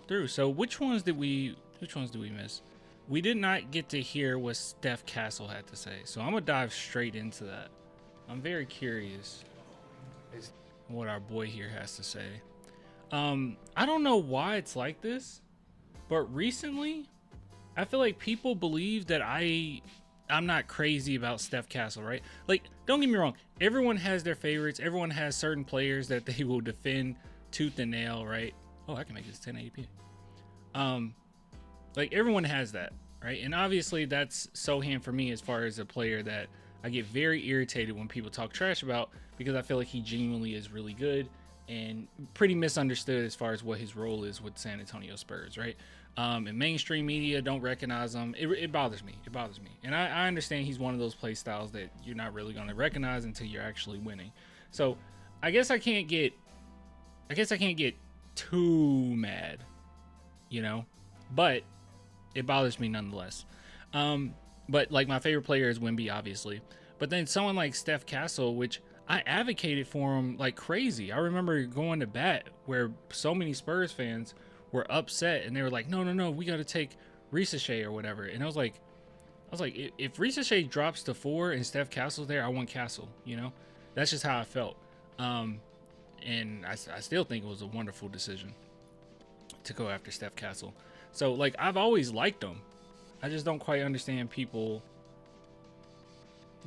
jump through. So which ones did we miss? We did not get to hear what Steph Castle had to say. So I'm gonna dive straight into that. I'm very curious what our boy here has to say. I don't know why it's like this, but recently I feel like people believe that I'm not crazy about Steph Castle, right? Like, don't get me wrong. Everyone has their favorites. Everyone has certain players that they will defend tooth and nail, right? Oh, I can make this 1080p. Like everyone has that, right? And obviously that's Sohan for me as far as a player that I get very irritated when people talk trash about, because I feel like he genuinely is really good and pretty misunderstood as far as what his role is with San Antonio Spurs, right? And mainstream media don't recognize him. It bothers me. It bothers me. And I understand he's one of those play styles that you're not really going to recognize until you're actually winning. So I guess I can't get too mad, you know, but it bothers me nonetheless. But like my favorite player is Wemby, obviously. But then someone like Steph Castle, which I advocated for him like crazy. I remember going to bat where so many Spurs fans were upset and they were like, no, we got to take Ricochet or whatever. And I was like, if Ricochet drops to 4 and Steph Castle's there, I want Castle, you know? That's just how I felt. And I still think it was a wonderful decision to go after Steph Castle. So, like, I've always liked him. I just don't quite understand people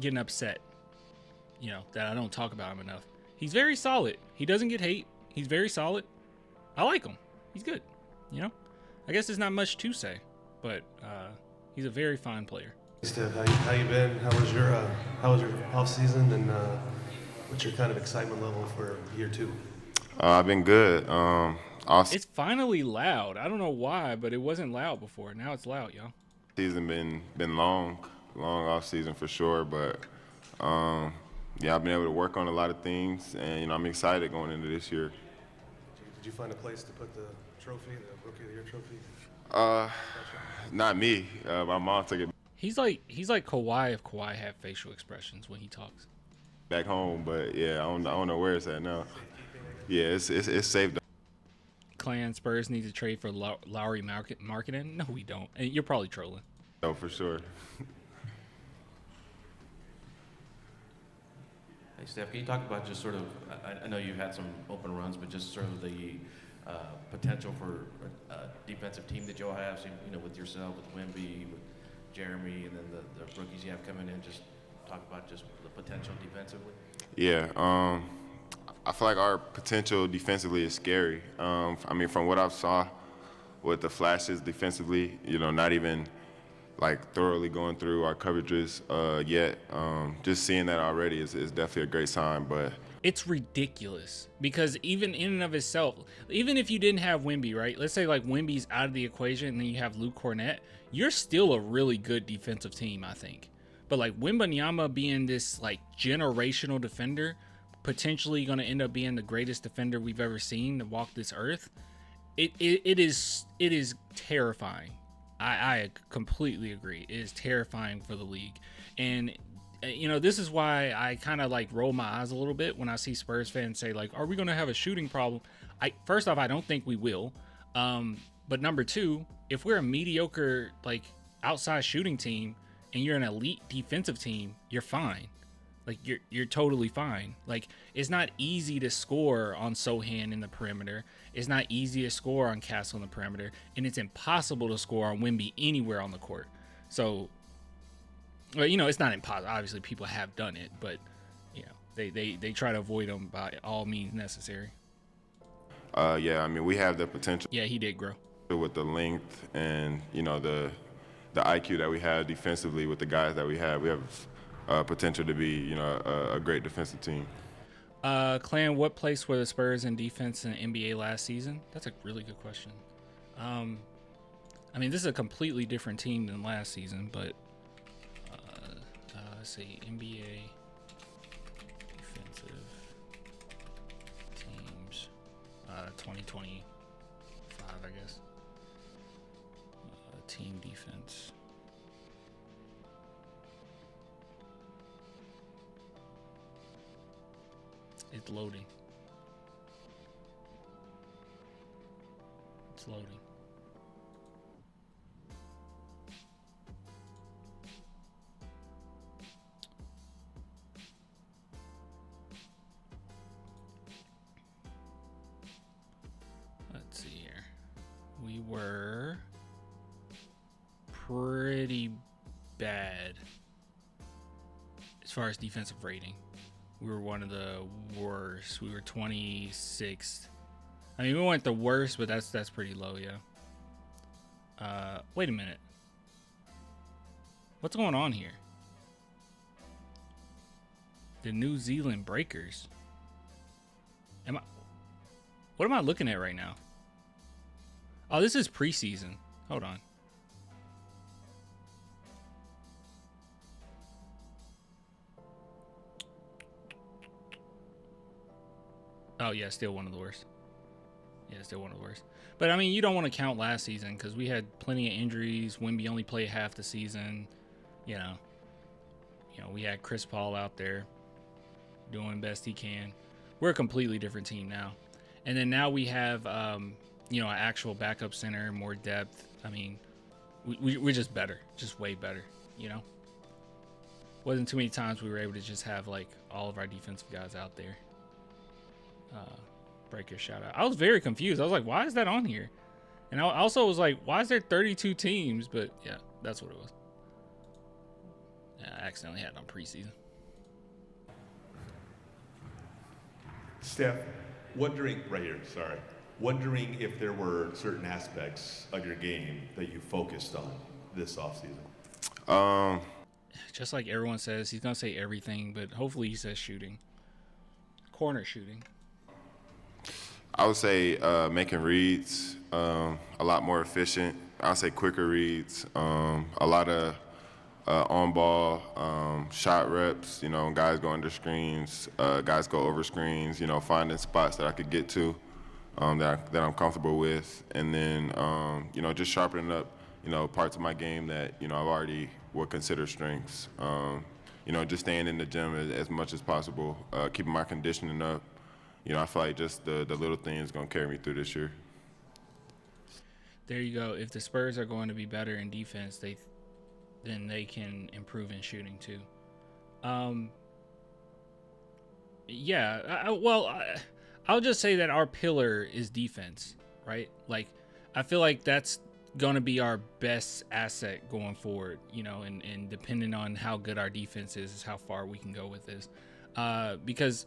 getting upset, you know, that I don't talk about him enough. He's very solid. He doesn't get hate. He's very solid. I like him. He's good, you know? I guess there's not much to say, but he's a very fine player. Hey Steph, how you been? How was your off season, and what's your kind of excitement level for year 2? I've been good. It's finally loud. I don't know why, but it wasn't loud before. Now it's loud, y'all. Season been long off season for sure, but yeah, I've been able to work on a lot of things, and you know I'm excited going into this year. Did you find a place to put the trophy, the Rookie of the Year trophy? Not me. My mom took it He's like Kawhi if Kawhi had facial expressions when he talks. back home, but yeah, I don't know where it's at now. Yeah, it's saved. Clan Spurs need to trade for Lowry marketing. No, we don't. And you're probably trolling. Oh, for sure. Hey, Steph, can you talk about just sort of, I know you've had some open runs, but just sort of the potential for a defensive team that you'll have, so, you know, with yourself, with Wemby, with Jeremy, and then the rookies you have coming in, just talk about just the potential defensively? Yeah, I feel like our potential defensively is scary. I mean, from what I've saw with the flashes defensively, you know, not even like thoroughly going through our coverages yet. Just seeing that already is definitely a great sign. But it's ridiculous because even in and of itself, even if you didn't have Wemby, right? Let's say like Wemby's out of the equation and then you have Luke Cornett, you're still a really good defensive team, I think. But like Wembanyama being this like generational defender, potentially going to end up being the greatest defender we've ever seen to walk this earth. It is terrifying. I completely agree. It is terrifying for the league. And, you know, this is why I kind of like roll my eyes a little bit when I see Spurs fans say like, are we going to have a shooting problem? First off, I don't think we will. But number two, if we're a mediocre, like outside shooting team and you're an elite defensive team, you're fine. Like you're totally fine. Like it's not easy to score on Sohan in the perimeter. It's not easy to score on Castle in the perimeter, and it's impossible to score on Wemby anywhere on the court. So, well, you know, it's not impossible. Obviously, people have done it, but you know, they try to avoid them by all means necessary. Yeah, I mean, we have the potential. Yeah, he did grow With the length and you know the IQ that we have defensively with the guys that we have potential to be, you know, a great defensive team. Clan, what place were the Spurs in defense in the NBA last season? That's a really good question. I mean, this is a completely different team than last season, but let's see, NBA defensive teams, 2025, I guess. Team defense. It's loading. It's loading. we were pretty bad as far as defensive rating. We were one of the worst. We were 26th. I mean, we weren't the worst, but that's pretty low, yeah. Wait a minute. What's going on here? The New Zealand Breakers. What am I looking at right now? Oh, this is preseason. Hold on. Oh, yeah, still one of the worst. Yeah, still one of the worst. But, I mean, you don't want to count last season because we had plenty of injuries. Wemby only played half the season. You know, we had Chris Paul out there doing best he can. We're a completely different team now. And then now we have, an actual backup center, more depth. I mean, we're just better, just way better, Wasn't too many times we were able to just have, like, all of our defensive guys out there. Breaker shout out. I was very confused. I was like, why is that on here? And I also was like, why is there 32 teams? But yeah, that's what it was. Yeah, I accidentally had it on preseason. Steph, wondering if there were certain aspects of your game that you focused on this offseason. Just like everyone says, he's going to say everything, but hopefully he says shooting. Corner shooting. I would say making reads a lot more efficient. I would say quicker reads, a lot of on-ball shot reps, guys go under screens, guys go over screens, finding spots that I could get to that I'm comfortable with. And then, just sharpening up, parts of my game that, I've already would consider strengths. Just staying in the gym as much as possible, keeping my conditioning up. I feel like just the little things going to carry me through this year. There you go. If the Spurs are going to be better in defense, then they can improve in shooting too. I'll just say that our pillar is defense, right? Like, I feel like that's going to be our best asset going forward, and depending on how good our defense is how far we can go with this. Because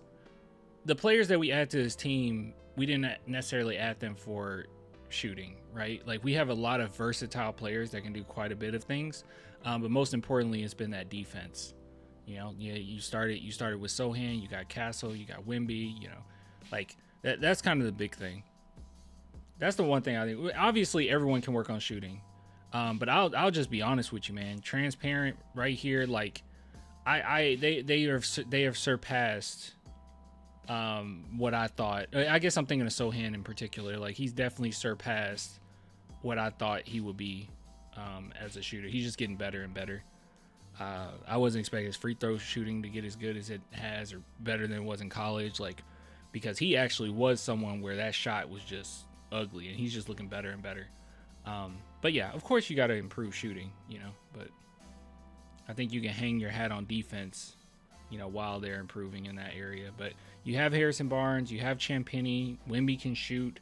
the players that we add to this team, we didn't necessarily add them for shooting, right? Like, we have a lot of versatile players that can do quite a bit of things, but most importantly, it's been that defense. You started with Sohan, you got Castle, you got Wemby, like that's kind of the big thing. That's the one thing I think. Obviously, everyone can work on shooting, but I'll just be honest with you, man. Transparent right here, like they have surpassed what I thought. I guess I'm thinking of Sohan in particular. Like, he's definitely surpassed what I thought he would be as a shooter. He's just getting better and better. I wasn't expecting his free throw shooting to get as good as it has or better than it was in college, like, because he actually was someone where that shot was just ugly, and he's just looking better and better. But yeah, of course you got to improve shooting, but I think you can hang your hat on defense, while they're improving in that area. But you have Harrison Barnes, you have Champagnie, Wemby can shoot.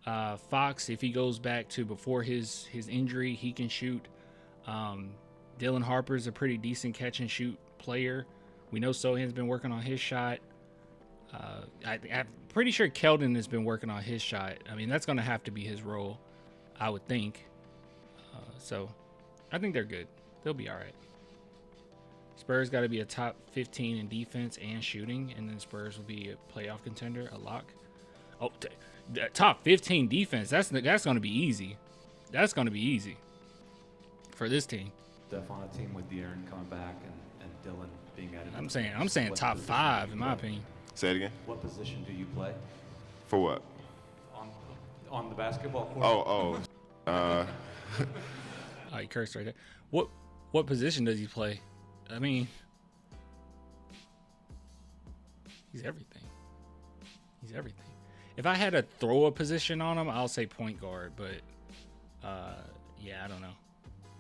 Fox, if he goes back to before his injury, he can shoot. Dylan Harper's a pretty decent catch and shoot player. We know Sohan's been working on his shot. I'm pretty sure Keldon has been working on his shot. I mean, that's going to have to be his role, I would think. So I think they're good. They'll be all right. Spurs got to be a top 15 in defense and shooting, and then Spurs will be a playoff contender, a lock. Oh, top 15 defense. That's going to be easy. That's going to be easy for this team. Steph on a team with De'Aaron coming back and Dylan being added. I'm saying top 5 in my opinion. Say it again. What position do you play? For what? On the basketball court. Oh, Oh, he cursed right there. What position does he play? I mean, he's everything. He's everything. If I had to throw a position on him, I'll say point guard. But yeah, I don't know.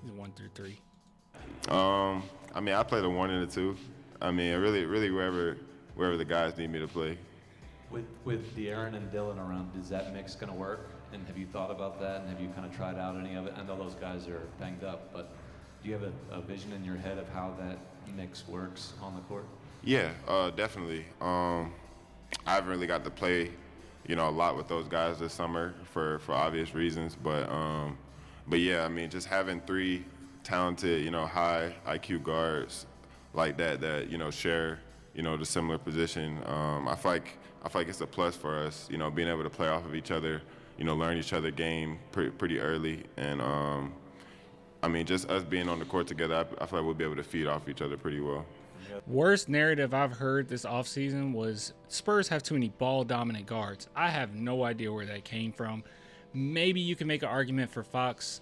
He's 1 through 3. I mean, I play the 1 and the 2. I mean, really wherever the guys need me to play. With De'Aaron and Dylan around, is that mix going to work? And have you thought about that, and have you kind of tried out any of it? I know those guys are banged up, but do you have a vision in your head of how that mix works on the court? Yeah, definitely. I haven't really got to play, a lot with those guys this summer for obvious reasons. But yeah, I mean, just having three talented, high IQ guards like that share, the similar position. I feel like it's a plus for us, being able to play off of each other, learn each other game pretty early, and I mean, just us being on the court together, I feel like we'll be able to feed off each other pretty well. Worst narrative I've heard this offseason was Spurs have too many ball-dominant guards. I have no idea where that came from. Maybe you can make an argument for Fox,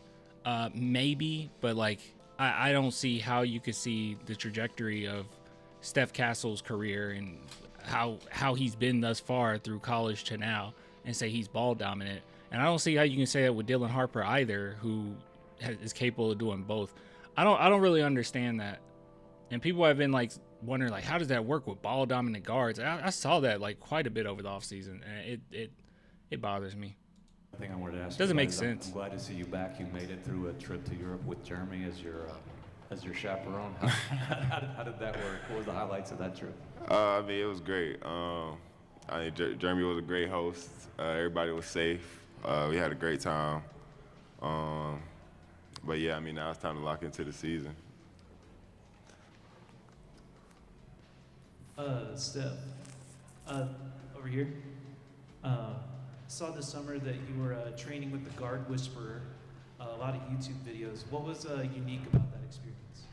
maybe, but like I don't see how you could see the trajectory of Steph Castle's career and how he's been thus far through college to now and say he's ball-dominant. And I don't see how you can say that with Dylan Harper either, who is capable of doing both. I don't really understand that. And people have been like wondering like, how does that work with ball dominant guards? I saw that like quite a bit over the offseason, and it bothers me. I think I wanted to ask. Doesn't you make guys, sense. I'm glad to see you back. You made it through a trip to Europe with Jeremy as your chaperone. How did that work? What was the highlights of that trip? I mean, it was great. Jeremy was a great host. Everybody was safe. We had a great time. But yeah, I mean, now it's time to lock into the season. Steph, over here. Saw this summer that you were training with the Guard Whisperer. A lot of YouTube videos. What was unique about that experience?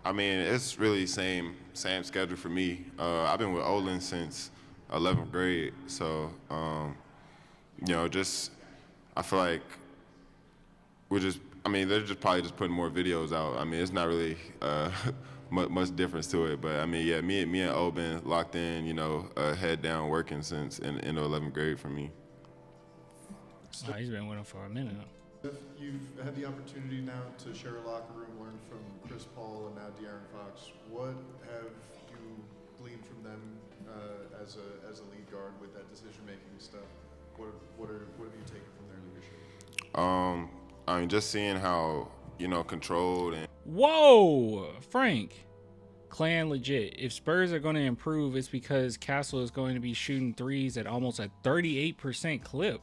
I mean, it's really same schedule for me. I've been with Olin since 11th grade, so just I feel like they're just probably just putting more videos out. I mean, it's not really much difference to it, but I mean, yeah, me and O been locked in, head down working since in 11th grade for me. Oh, he's been with him for a minute now. You've had the opportunity now to share a locker room, learn from Chris Paul and now De'Aaron Fox. What have you gleaned from them as a lead guard with that decision-making stuff? What have you taken from their leadership? I mean, just seeing how controlled and. Whoa, Frank. Clan legit. If Spurs are going to improve, it's because Castle is going to be shooting threes at almost a 38% clip.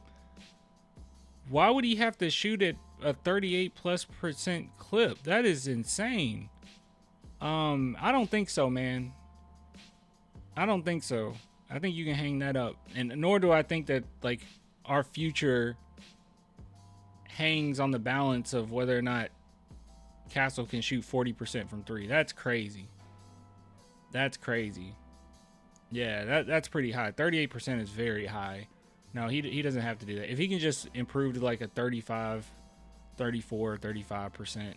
Why would he have to shoot at a 38+% clip? That is insane. I don't think so, man. I don't think so. I think you can hang that up. And nor do I think that like our future hangs on the balance of whether or not Castle can shoot 40% from three. That's crazy. That's crazy. Yeah, that's pretty high. 38% is very high. No, he doesn't have to do that. If he can just improve to like a 35%, 35%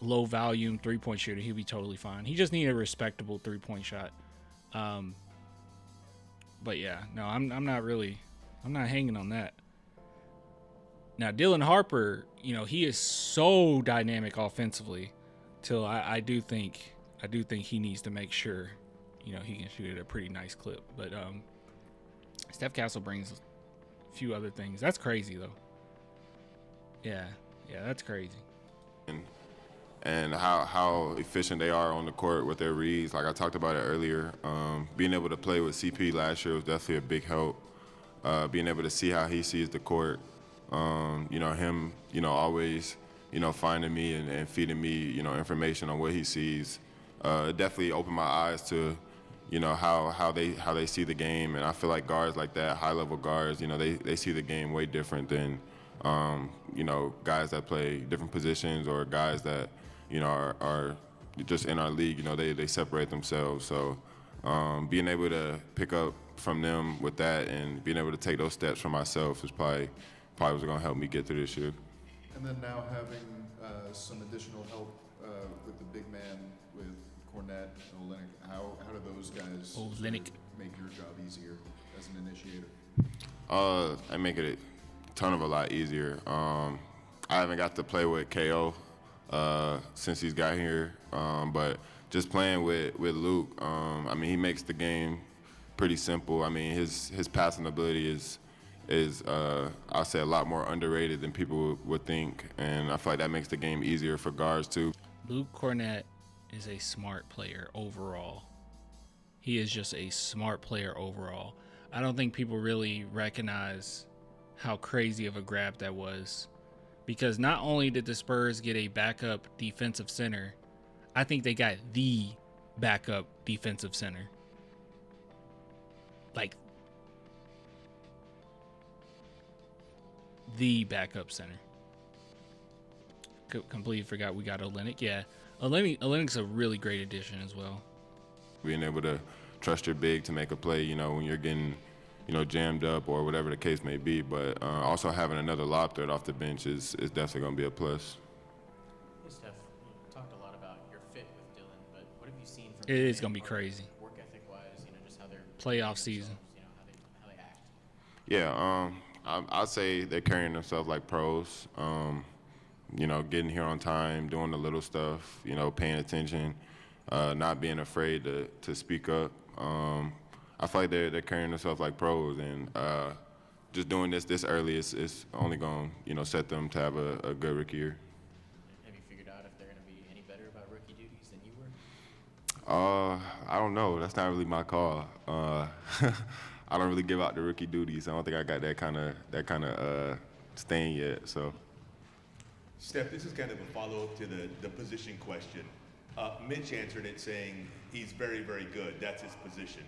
low volume 3-point shooter, he'll be totally fine. He just needs a respectable 3-point shot. But yeah, no, I'm not hanging on that. Now, Dylan Harper, he is so dynamic offensively till I do think he needs to make sure, he can shoot at a pretty nice clip. But Steph Castle brings a few other things. That's crazy, though. Yeah, that's crazy. And how efficient they are on the court with their reads. Like I talked about it earlier, being able to play with CP last year was definitely a big help. Being able to see how he sees the court. Him, always, finding me and feeding me, information on what he sees. It definitely opened my eyes to, how they see the game. And I feel like guards like that, high-level guards, they see the game way different than, guys that play different positions or guys that, are just in our league. They separate themselves. So being able to pick up from them with that and being able to take those steps for myself is probably was going to help me get through this year. And then now having some additional help with the big man with Cornette and Olynyk, how do those guys sort of make your job easier as an initiator? I make it a lot easier. I haven't got to play with KO since he's got here, but just playing with Luke, he makes the game pretty simple. His passing ability is is I'll say a lot more underrated than people would think, and I feel like that makes the game easier for guards too. Luke Cornett is a smart player overall. He is just a smart player overall. I don't think people really recognize how crazy of a grab that was, because not only did the Spurs get a backup defensive center, I think they got the backup defensive center. Like, the backup center. Completely forgot we got Olynyk. Yeah, Olynyk's a really great addition as well. Being able to trust your big to make a play, you know, when you're getting, you know, jammed up or whatever the case may be. But also having another lob threat off the bench is definitely going to be a plus. Hey, Steph, you talked a lot about your fit with Dylan, but what have you seen from It is going to be crazy. Work ethic wise, you know, just how they're playoff season. You know, how they act. Yeah, I'd say they're carrying themselves like pros. You know, getting here on time, doing the little stuff, you know, paying attention, not being afraid to speak up. I feel like they're carrying themselves like pros, and just doing this early is only going to, you know, set them to have a good rookie year. Have you figured out if they're going to be any better about rookie duties than you were? I don't know. That's not really my call. I don't really give out the rookie duties. I don't think I got that kind of stain yet. So. Steph, this is kind of a follow-up to the position question. Mitch answered it saying he's very, very good. That's his position.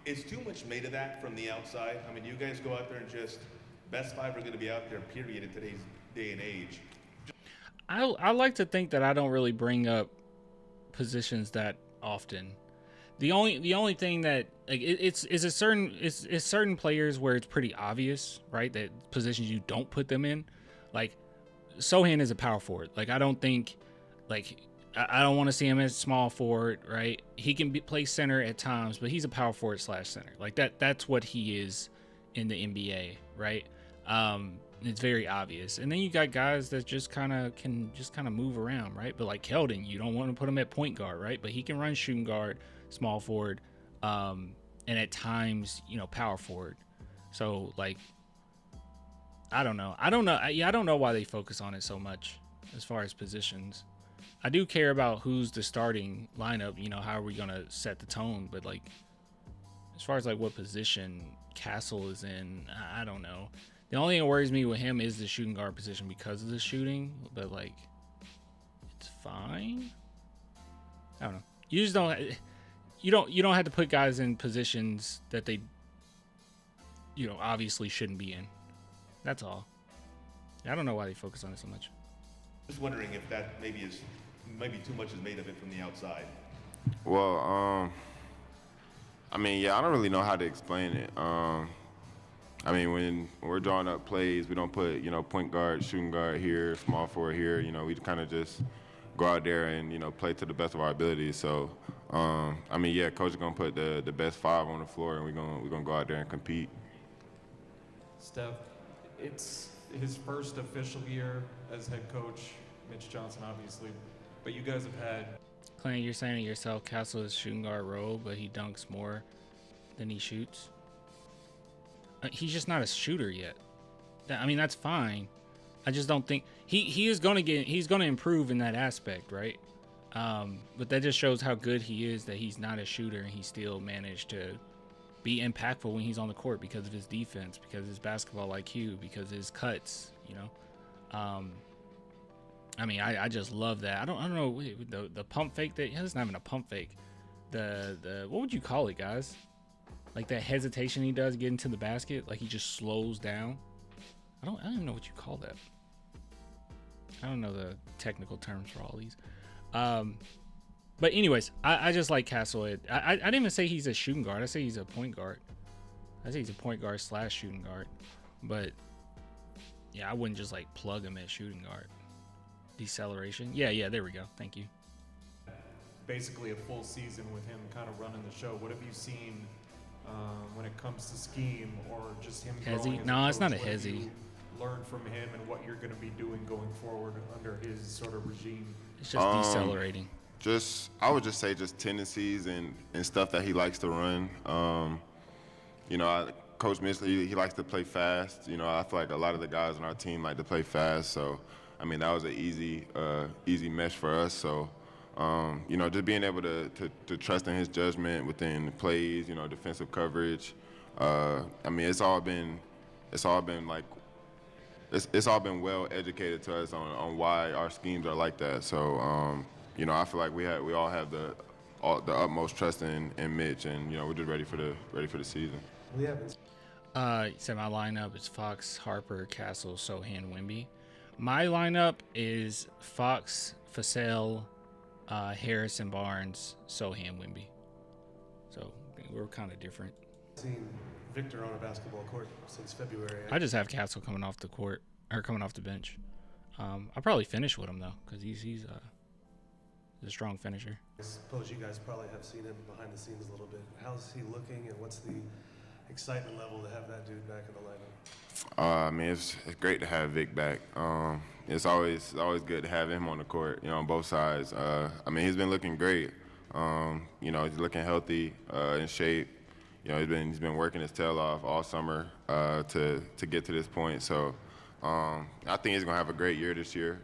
Is too much made of that from the outside? I mean, you guys go out there and just best five are going to be out there, period, in today's day and age. I like to think that I don't really bring up positions that often. The only thing that, like, it's certain players where it's pretty obvious, right, that positions you don't put them in. Like, Sohan is a power forward. Like, I don't think, like, I don't want to see him as small forward, right? He can play center at times, but he's a power forward / center. Like, that's what he is in the NBA, right? It's very obvious. And then you got guys that just kind of move around, right? But like Keldon, you don't want to put him at point guard, right? But he can run shooting guard, small forward, and at times, you know, power forward. So, like, I don't know. Yeah, I don't know why they focus on it so much as far as positions. I do care about who's the starting lineup, you know, how are we going to set the tone. But, like, as far as, like, what position Castle is in, I don't know. The only thing that worries me with him is the shooting guard position because of the shooting. But, like, it's fine. I don't know. You just don't. You don't have to put guys in positions that they, you know, obviously shouldn't be in. That's all. I don't know why they focus on it so much. Just wondering if that maybe too much is made of it from the outside. Well, I mean, yeah, I don't really know how to explain it. I mean, when we're drawing up plays, we don't put, you know, point guard, shooting guard here, small forward here. You know, we kind of just go out there and, you know, play to the best of our abilities. So, I mean, yeah, coach is gonna put the best five on the floor, and we're gonna go out there and compete. Steph, it's his first official year as head coach, Mitch Johnson, obviously, but you guys have had. Clint, you're saying it yourself. Castle is shooting guard role, but he dunks more than he shoots. He's just not a shooter yet. I mean, that's fine. I just don't think he's going to improve in that aspect, right? But that just shows how good he is that he's not a shooter and he still managed to be impactful when he's on the court because of his defense, because of his basketball IQ, because of his cuts, you know. I mean, I just love that. I don't know the pump fake that it's not even a pump fake. The what would you call it, guys? Like that hesitation he does getting to the basket, like he just slows down. I don't even know what you call that. I don't know the technical terms for all these. But anyways, I just like Castle. I didn't even say he's a shooting guard. I say he's a point guard. I say he's a point guard / shooting guard. But yeah, I wouldn't just like plug him at shooting guard. Deceleration. Yeah, there we go. Thank you. Basically a full season with him kind of running the show. What have you seen when it comes to scheme or just him growing Hezzy? as No, a it's coach? not a What have hezzy. you learned from him and what you're going to be doing going forward under his sort of regime? It's just decelerating. I would just say just tendencies and stuff that he likes to run. You know, Coach Mitch, he likes to play fast. You know, I feel like a lot of the guys on our team like to play fast. So, I mean, that was an easy mesh for us. So, you know, just being able to trust in his judgment within the plays, you know, defensive coverage. I mean, it's all been like it's all been well educated to us on why our schemes are like that. So, you know, I feel like we all have the utmost trust in Mitch, and you know, we're just ready for the season. We haven't. So my lineup is Fox, Harper, Castle, Sohan, Wemby. My lineup is Fox, Fasell, Harrison, Barnes, Sohan, Wemby. So we're kind of different. Seen Victor on a basketball court since February. I just have Castle coming off the court or coming off the bench. I'll probably finish with him though, because he's a strong finisher. I suppose you guys probably have seen him behind the scenes a little bit. How's he looking, and what's the excitement level to have that dude back in the lineup? I mean, it's great to have Vic back. It's always good to have him on the court, you know, on both sides. I mean, he's been looking great. You know, he's looking healthy, in shape. You know, he's been working his tail off all summer to get to this point. So I think he's gonna have a great year this year.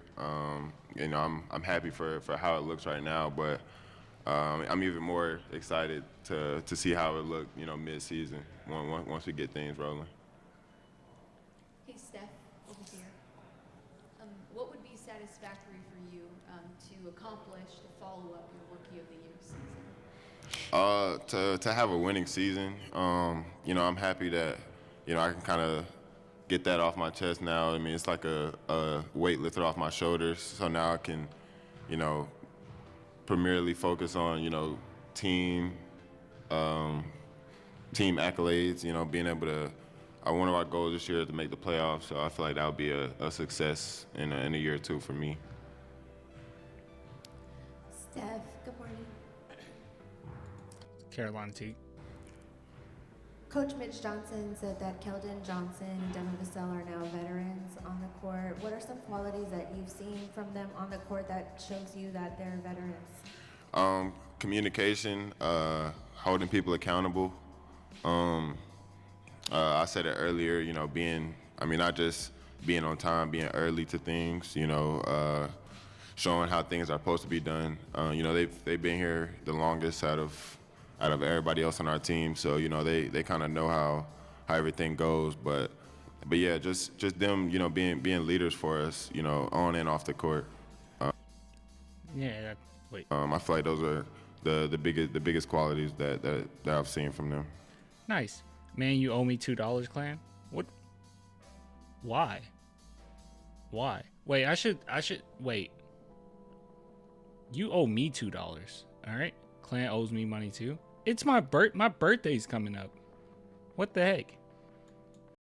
You know, I'm happy for how it looks right now, but I'm even more excited to see how it look, you know, mid-season once we get things rolling. Hey, Steph, over here. What would be satisfactory for you to accomplish to follow up your Rookie of the Year season? To have a winning season, you know, I'm happy that, you know, I can kind of get that off my chest now. I mean, it's like a weight lifted off my shoulders. So now I can, you know, primarily focus on, you know, team accolades, you know, being able to, one of our goals this year is to make the playoffs. So I feel like that would be a success in a year or two for me. Steph, good morning. Carolina T. Coach Mitch Johnson said that Keldon Johnson and Devin Vassell are now veterans on the court. What are some qualities that you've seen from them on the court that shows you that they're veterans? Communication, holding people accountable. I said it earlier, you know, not just being on time, being early to things, you know, showing how things are supposed to be done. You know, they've been here the longest out of everybody else on our team, so you know they kind of know how everything goes. But yeah, just them, you know, being leaders for us, you know, on and off the court. Wait. I feel like those are the biggest qualities that I've seen from them. Nice. Man, you owe me $2, Clan. What? Why? Wait, I should wait. You owe me $2. All right? Clan owes me money too. It's my birthday's coming up. What the heck?